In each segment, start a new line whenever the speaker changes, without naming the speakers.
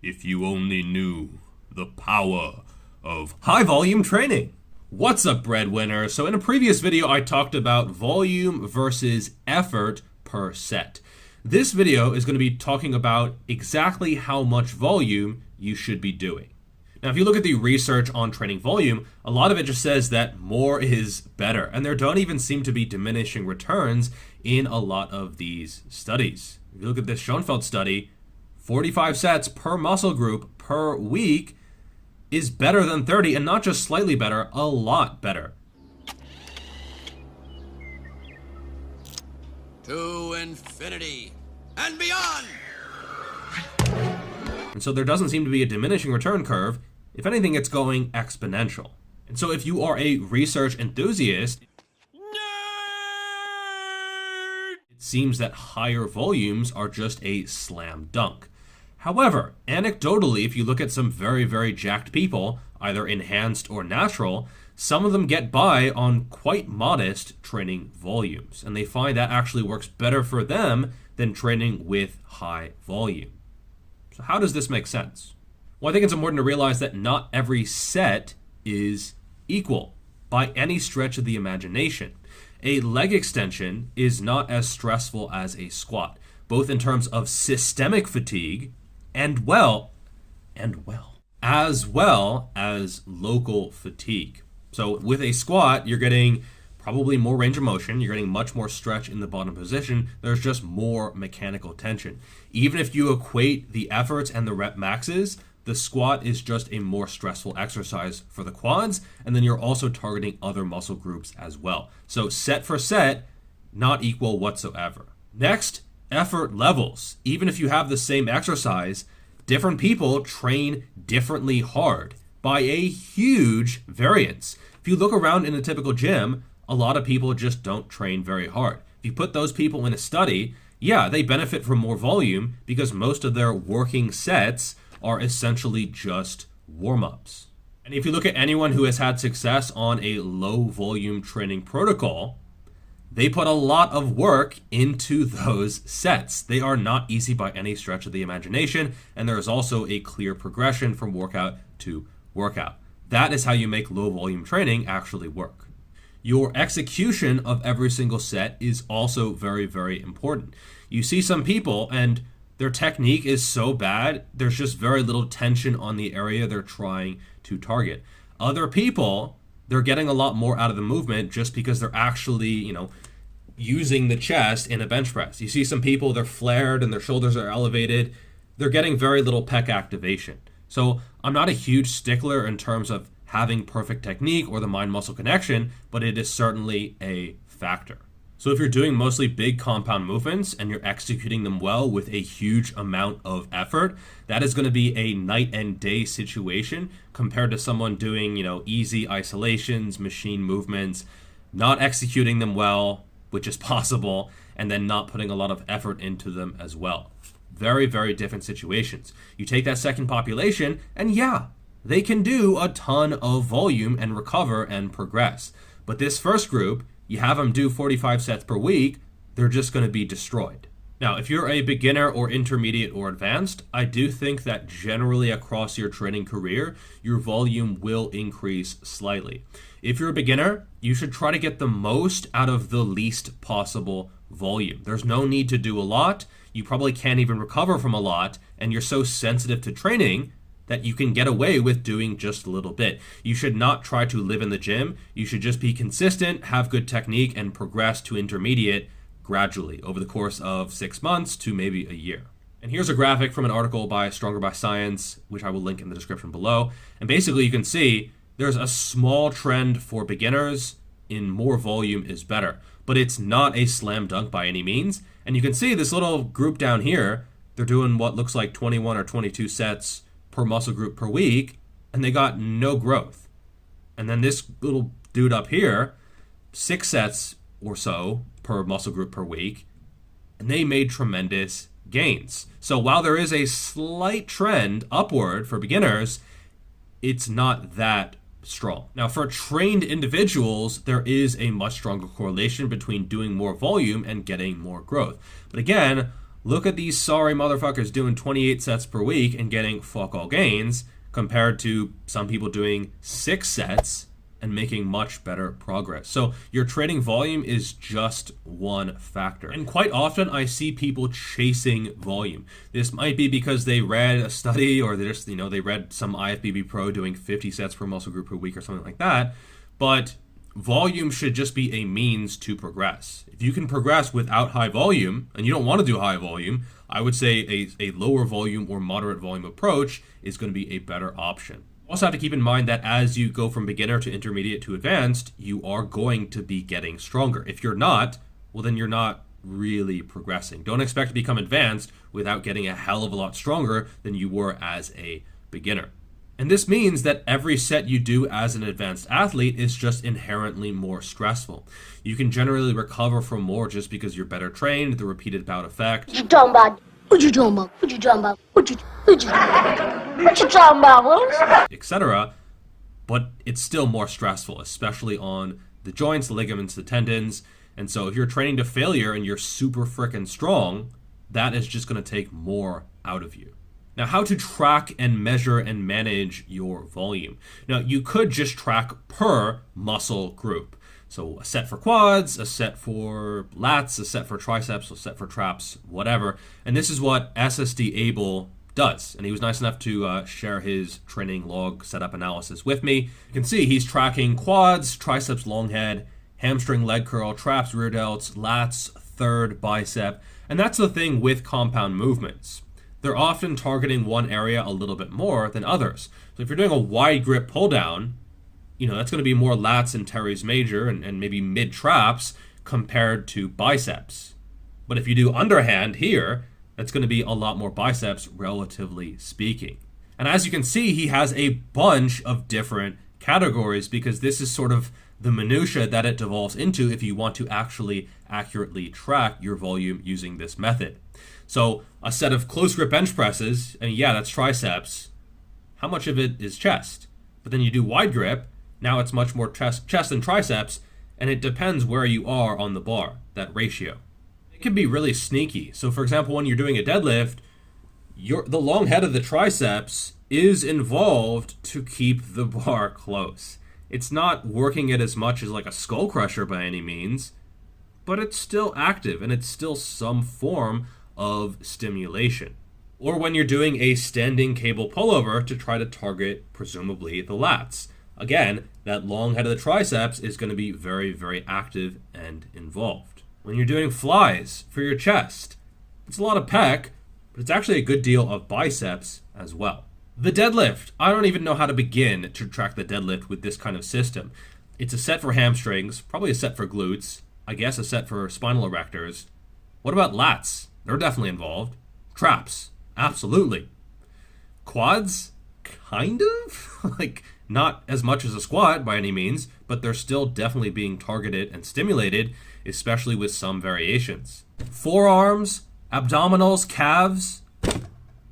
If you only knew the power of high volume training. What's up, breadwinner? So in a previous video, I talked about volume versus effort per set. This video is going to be talking about exactly how much volume you should be doing. Now, if you look at the research on training volume, a lot of it just says that more is better, and there don't even seem to be diminishing returns in a lot of these studies. If you look at this Schoenfeld study, 45 sets per muscle group per week is better than 30, and not just slightly better, a lot better.
To infinity and beyond!
And so there doesn't seem to be a diminishing return curve. If anything, it's going exponential. And so if you are a research enthusiast, it seems that higher volumes are just a slam dunk. However, anecdotally, if you look at some very, very jacked people, either enhanced or natural, some of them get by on quite modest training volumes, and they find that actually works better for them than training with high volume. So how does this make sense? Well, I think it's important to realize that not every set is equal by any stretch of the imagination. A leg extension is not as stressful as a squat, both in terms of systemic fatigue and as well as local fatigue. So with a squat, you're getting probably more range of motion, you're getting much more stretch in the bottom position, there's just more mechanical tension. Even if you equate the efforts and the rep maxes, the squat is just a more stressful exercise for the quads, and then you're also targeting other muscle groups as well. So set for set, not equal whatsoever. Next, effort levels. Even if you have the same exercise, different people train differently hard by a huge variance. If you look around in a typical gym, a lot of people just don't train very hard. If you put those people in a study, yeah, they benefit from more volume because most of their working sets are essentially just warm-ups. And if you look at anyone who has had success on a low volume training protocol, they put a lot of work into those sets. They are not easy by any stretch of the imagination, and there is also a clear progression from workout to workout. That is how you make low volume training actually work. Your execution of every single set is also very, very important. You see some people and their technique is so bad, there's just very little tension on the area they're trying to target. Other people, they're getting a lot more out of the movement just because they're actually, using the chest in a bench press. You see some people, they're flared and their shoulders are elevated. They're getting very little pec activation. So I'm not a huge stickler in terms of having perfect technique or the mind-muscle connection, but it is certainly a factor. So if you're doing mostly big compound movements and you're executing them well with a huge amount of effort, that is going to be a night and day situation compared to someone doing, easy isolations, machine movements, not executing them well, which is possible, and then not putting a lot of effort into them as well. Very, very different situations. You take that second population, and yeah, they can do a ton of volume and recover and progress. But this first group, you have them do 45 sets per week, they're just going to be destroyed. Now, if you're a beginner or intermediate or advanced, I do think that generally across your training career, your volume will increase slightly. If you're a beginner, you should try to get the most out of the least possible volume. There's no need to do a lot. You probably can't even recover from a lot, and you're so sensitive to training that you can get away with doing just a little bit. You should not try to live in the gym. You should just be consistent, have good technique, and progress to intermediate gradually over the course of 6 months to maybe a year. And here's a graphic from an article by Stronger by Science, which I will link in the description below. And basically you can see there's a small trend for beginners in more volume is better, but it's not a slam dunk by any means. And you can see this little group down here, they're doing what looks like 21 or 22 sets per muscle group per week, and they got no growth. And then this little dude up here, 6 sets or so per muscle group per week, and they made tremendous gains. So while there is a slight trend upward for beginners, it's not that strong. Now, for trained individuals, there is a much stronger correlation between doing more volume and getting more growth. But again, look at these sorry motherfuckers doing 28 sets per week and getting fuck all gains compared to some people doing 6 sets and making much better progress. So your training volume is just one factor. And quite often I see people chasing volume. This might be because they read a study or they just, they read some IFBB pro doing 50 sets per muscle group per week or something like that. But volume should just be a means to progress. If you can progress without high volume, and you don't want to do high volume, I would say a lower volume or moderate volume approach is going to be a better option. Also have to keep in mind that as you go from beginner to intermediate to advanced, you are going to be getting stronger. If you're not, well then you're not really progressing. Don't expect to become advanced without getting a hell of a lot stronger than you were as a beginner. And this means that every set you do as an advanced athlete is just inherently more stressful. You can generally recover from more just because you're better trained, the repeated bout effect.
What you talking about? What you talking about? What you talking about? What you talking about, Willis?
Etc. But it's still more stressful, especially on the joints, the ligaments, the tendons. And so if you're training to failure and you're super frickin' strong, that is just going to take more out of you. Now, how to track and measure and manage your volume. Now, you could just track per muscle group. So a set for quads, a set for lats, a set for triceps, a set for traps, whatever. And this is what SSD Able does. And he was nice enough to share his training log setup analysis with me. You can see he's tracking quads, triceps long head, hamstring leg curl, traps, rear delts, lats, third bicep. And that's the thing with compound movements. They're often targeting one area a little bit more than others. So if you're doing a wide grip pull down, that's going to be more lats and teres major and maybe mid traps compared to biceps. But if you do underhand here, that's going to be a lot more biceps, relatively speaking. And as you can see, he has a bunch of different categories because this is sort of the minutia that it devolves into if you want to actually accurately track your volume using this method. So a set of close grip bench presses, and yeah, that's triceps. How much of it is chest? But then you do wide grip, now it's much more chest and triceps, and it depends where you are on the bar, that ratio. It can be really sneaky. So for example, when you're doing a deadlift, the long head of the triceps is involved to keep the bar close. It's not working it as much as like a skull crusher by any means, but it's still active and it's still some form of stimulation. Or when you're doing a standing cable pullover to try to target, presumably, the lats. Again, that long head of the triceps is going to be very, very active and involved. When you're doing flies for your chest, it's a lot of pec, but it's actually a good deal of biceps as well. The deadlift. I don't even know how to begin to track the deadlift with this kind of system. It's a set for hamstrings, probably a set for glutes, I guess a set for spinal erectors. What about lats? They're definitely involved. Traps, absolutely. Quads, kind of? Like, not as much as a squat by any means, but they're still definitely being targeted and stimulated, especially with some variations. Forearms, abdominals, calves,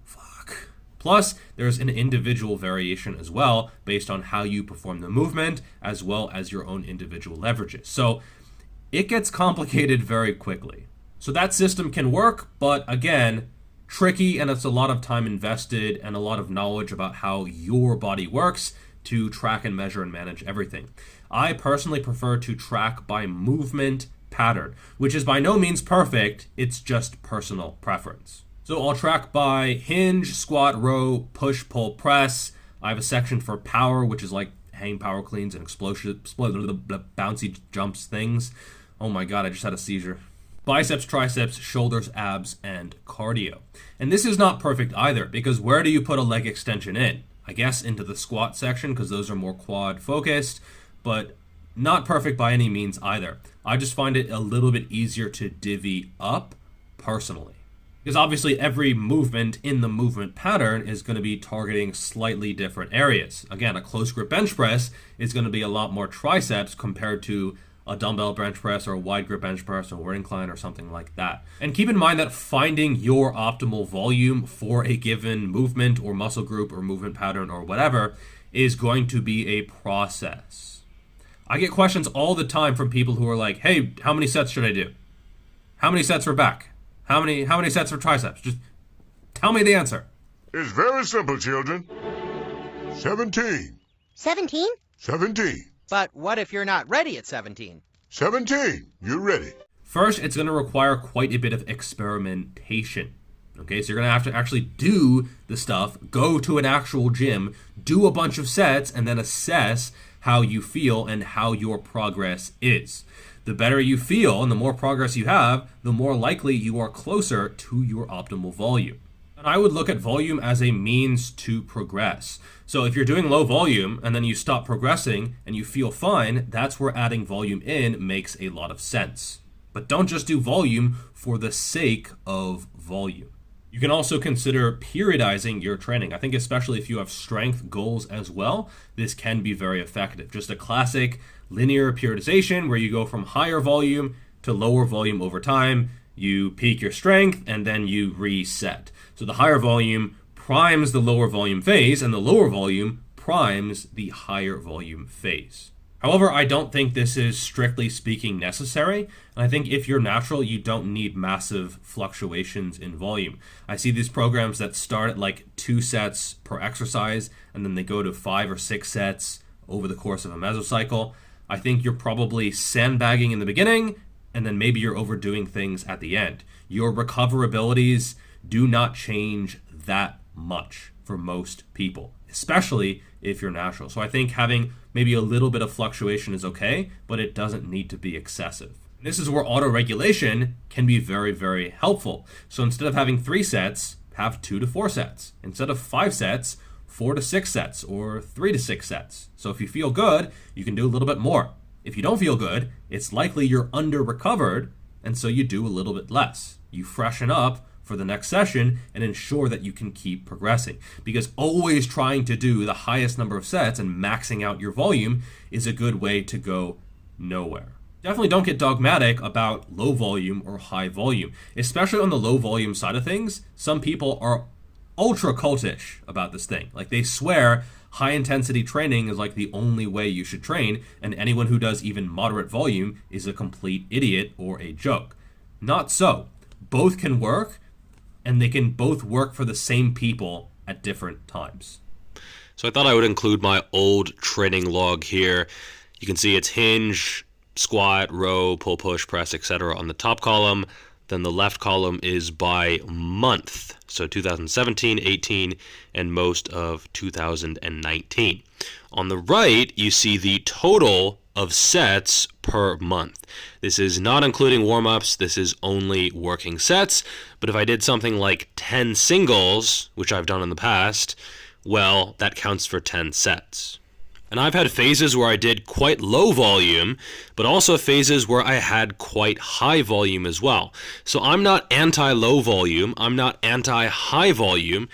fuck. Plus, there's an individual variation as well, based on how you perform the movement, as well as your own individual leverages. So, it gets complicated very quickly. So that system can work, but again, tricky, and it's a lot of time invested and a lot of knowledge about how your body works to track and measure and manage everything. I personally prefer to track by movement pattern, which is by no means perfect, it's just personal preference. So I'll track by hinge, squat, row, push, pull, press. I have a section for power, which is like hang power cleans and explosive bouncy jumps things. Oh my god, I just had a seizure. Biceps, triceps, shoulders, abs, and cardio. And this is not perfect either, because where do you put a leg extension in? I guess into the squat section, because those are more quad focused, but not perfect by any means either. I just find it a little bit easier to divvy up personally. Because obviously every movement in the movement pattern is going to be targeting slightly different areas. Again, a close grip bench press is going to be a lot more triceps compared to a dumbbell bench press or a wide grip bench press or word incline or something like that. And keep in mind that finding your optimal volume for a given movement or muscle group or movement pattern or whatever is going to be a process. I get questions all the time from people who are like, hey, how many sets should I do? How many sets for back? How many sets for triceps? Just tell me the answer.
It's very simple, children. 17.
17?
17.
But what if you're not ready at 17?
17. You're ready.
First, it's going to require quite a bit of experimentation. Okay, so you're going to have to actually do the stuff, go to an actual gym, do a bunch of sets, and then assess how you feel and how your progress is. The better you feel and the more progress you have, the more likely you are closer to your optimal volume. And I would look at volume as a means to progress. So if you're doing low volume and then you stop progressing and you feel fine, that's where adding volume in makes a lot of sense. But don't just do volume for the sake of volume. You can also consider periodizing your training. I think especially if you have strength goals as well, this can be very effective. Just a classic linear periodization where you go from higher volume to lower volume over time. You peak your strength and then you reset. So the higher volume primes the lower volume phase and the lower volume primes the higher volume phase. However, I don't think this is strictly speaking necessary. And I think if you're natural, you don't need massive fluctuations in volume. I see these programs that start at like 2 sets per exercise, and then they go to 5 or 6 sets over the course of a mesocycle. I think you're probably sandbagging in the beginning, and then maybe you're overdoing things at the end. Your recoverabilities do not change that much for most people, especially if you're natural. So I think having maybe a little bit of fluctuation is okay, but it doesn't need to be excessive. This is where auto-regulation can be very, very helpful. So instead of having 3 sets, have 2 to 4 sets. Instead of 5 sets, 4 to 6 sets or 3 to 6 sets. So if you feel good, you can do a little bit more. If you don't feel good, it's likely you're under-recovered, and so you do a little bit less. You freshen up for the next session and ensure that you can keep progressing. Because always trying to do the highest number of sets and maxing out your volume is a good way to go nowhere. Definitely don't get dogmatic about low volume or high volume, especially on the low volume side of things. Some people are ultra cultish about this thing. Like they swear high intensity training is like the only way you should train, and anyone who does even moderate volume is a complete idiot or a joke. Not so. Both can work, and they can both work for the same people at different times.
So I thought I would include my old training log here. You can see it's hinge, squat, row, pull, push, press, etc. on the top column. Then the left column is by month. So 2017, 18, and most of 2019. On the right, you see the total of sets per month. This is not including warm-ups, this is only working sets, but if I did something like 10 singles, which I've done in the past, well, that counts for 10 sets. And I've had phases where I did quite low volume, but also phases where I had quite high volume as well. So I'm not anti-low volume, I'm not anti-high volume,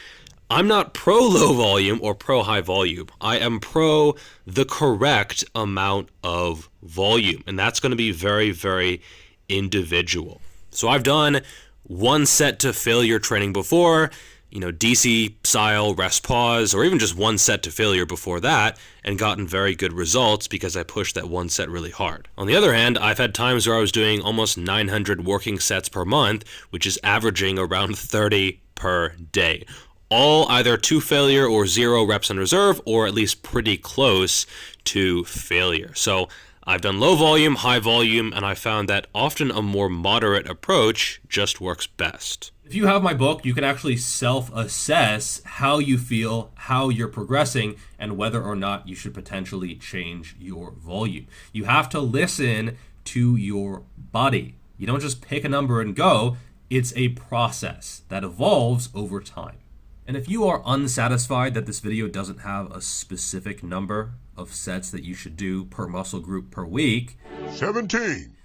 I'm not pro-low volume or pro-high volume. I am pro the correct amount of volume, and that's going to be very, very individual. So I've done 1 set to failure training before, DC style rest pause, or even just 1 set to failure before that, and gotten very good results because I pushed that 1 set really hard. On the other hand, I've had times where I was doing almost 900 working sets per month, which is averaging around 30 per day. All either to failure or 0 reps in reserve, or at least pretty close to failure. So I've done low volume, high volume, and I found that often a more moderate approach just works best.
If you have my book, you can actually self-assess how you feel, how you're progressing, and whether or not you should potentially change your volume. You have to listen to your body. You don't just pick a number and go. It's a process that evolves over time. And if you are unsatisfied that this video doesn't have a specific number of sets that you should do per muscle group per week,
17.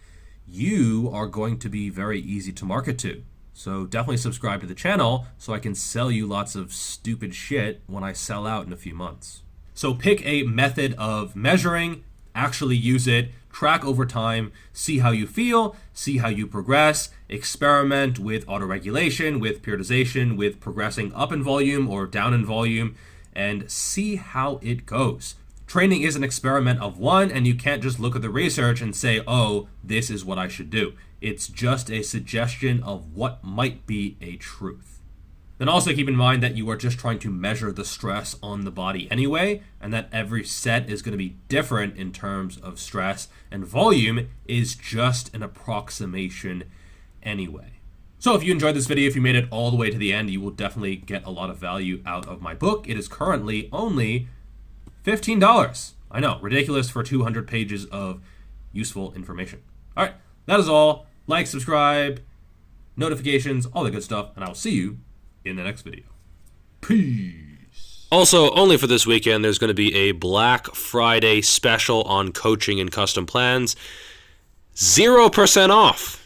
You are going to be very easy to market to. So definitely subscribe to the channel so I can sell you lots of stupid shit when I sell out in a few months. So pick a method of measuring, actually use it, track over time, see how you feel, see how you progress, experiment with autoregulation, with periodization, with progressing up in volume or down in volume, and see how it goes. Training is an experiment of one, and you can't just look at the research and say, oh, this is what I should do. It's just a suggestion of what might be a truth. Then also keep in mind that you are just trying to measure the stress on the body anyway, and that every set is going to be different in terms of stress, and volume is just an approximation anyway. So if you enjoyed this video, if you made it all the way to the end, you will definitely get a lot of value out of my book. It is currently only $15. I know, ridiculous for 200 pages of useful information. All right, that is all. Like, subscribe, notifications, all the good stuff, and I will see you in the next video. Peace.
Also, only for this weekend, there's going to be a Black Friday special on coaching and custom plans. 0% off.